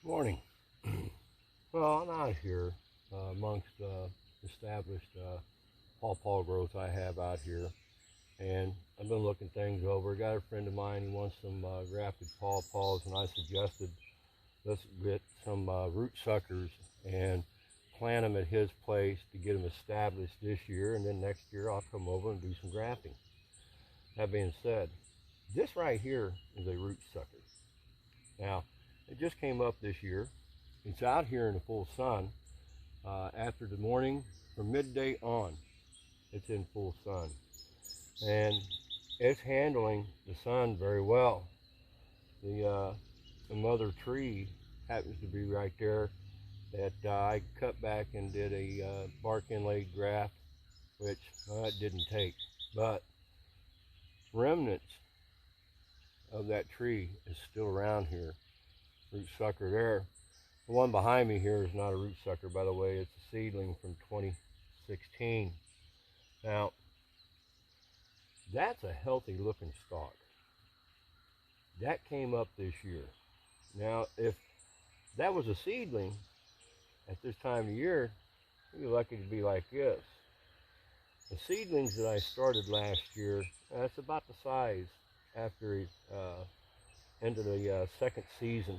Morning. Well, I'm out here amongst established pawpaw growth I have out here, and I've been looking things over. Got a friend of mine, he wants some grafted pawpaws, and I suggested let's get some root suckers and plant them at his place to get them established this year, and then next year I'll come over and do some grafting. That being said, this right here is a root sucker. Now, it just came up this year. It's out here in the full sun. After the morning, from midday on, it's in full sun. And it's handling the sun very well. The mother tree happens to be right there that I cut back and did a bark inlaid graft, which it didn't take. But remnants of that tree is still around here. Root sucker there. The one behind me here is not a root sucker, by the way. It's a seedling from 2016. Now, that's a healthy looking stalk. That came up this year. Now, if that was a seedling at this time of year, you'd be lucky to be like this. The seedlings that I started last year, that's about the size after into the second season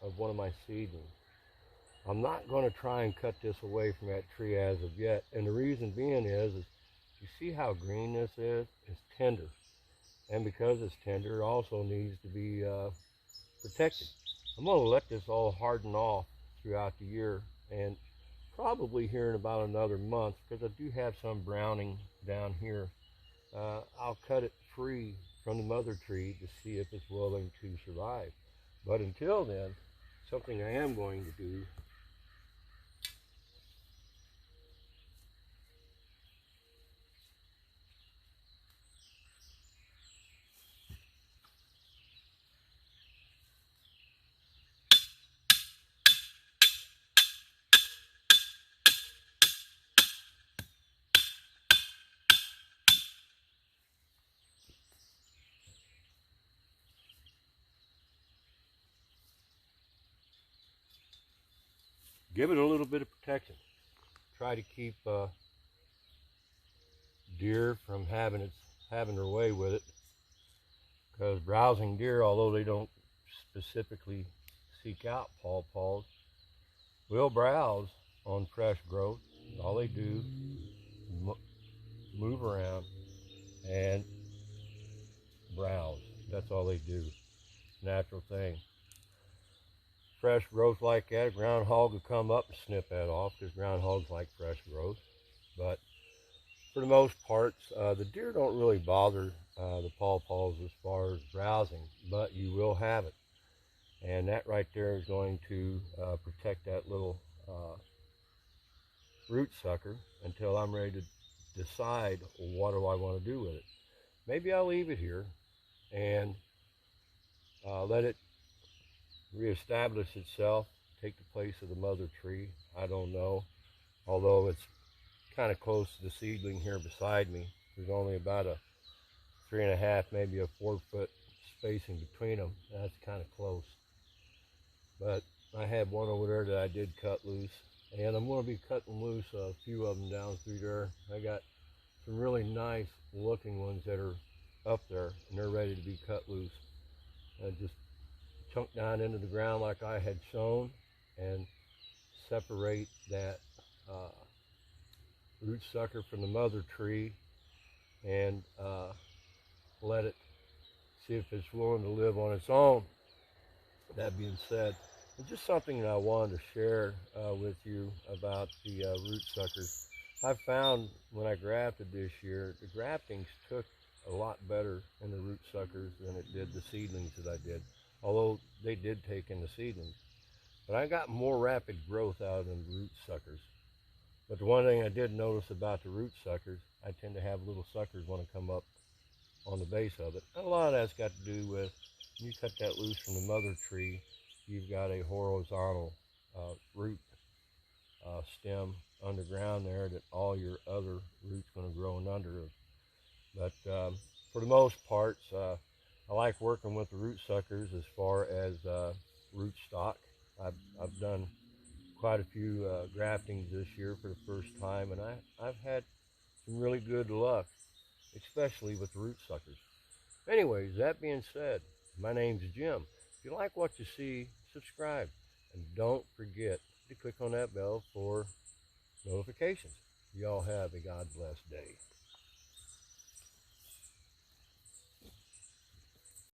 of one of my seedlings. I'm not going to try and cut this away from that tree as of yet, and the reason being is you see how green this is? It's tender, and because it's tender, it also needs to be protected. I'm going to let this all harden off throughout the year, and probably here in about another month, because I do have some browning down here, I'll cut it free from the mother tree to see if it's willing to survive. But until then, something I am going to do give it a little bit of protection. Try to keep deer from having their way with it, because browsing deer, although they don't specifically seek out pawpaws, will browse on fresh growth. All they do is move around and browse. That's all they do. Natural thing. Fresh growth like that, a groundhog will come up and snip that off, because groundhogs like fresh growth. But for the most part, the deer don't really bother the pawpaws as far as browsing, but you will have it. And that right there is going to protect that little root sucker until I'm ready to decide what do I want to do with it. Maybe I'll leave it here and let it reestablish itself, take the place of the mother tree. I don't know, although it's kind of close to the seedling here beside me. There's only about a 3.5, maybe a 4-foot spacing between them. That's kind of close. But I have one over there that I did cut loose, and I'm going to be cutting loose a few of them down through there. I got some really nice looking ones that are up there, and they're ready to be cut loose. I just chunk down into the ground like I had shown, and separate that root sucker from the mother tree, and let it see if it's willing to live on its own. That being said, it's just something that I wanted to share with you about the root suckers. I found when I grafted this year, the graftings took a lot better in the root suckers than it did the seedlings that I did, although they did take in the seedlings. But I got more rapid growth out of the root suckers. But the one thing I did notice about the root suckers, I tend to have little suckers want to come up on the base of it. And a lot of that's got to do with, when you cut that loose from the mother tree, you've got a horizontal root stem underground there that all your other roots going to grow in under it. But for the most part, I like working with the root suckers as far as rootstock. I've done quite a few graftings this year for the first time, and I've had some really good luck, especially with root suckers. Anyways, that being said, my name's Jim. If you like what you see, subscribe, and don't forget to click on that bell for notifications. Y'all have a God bless day.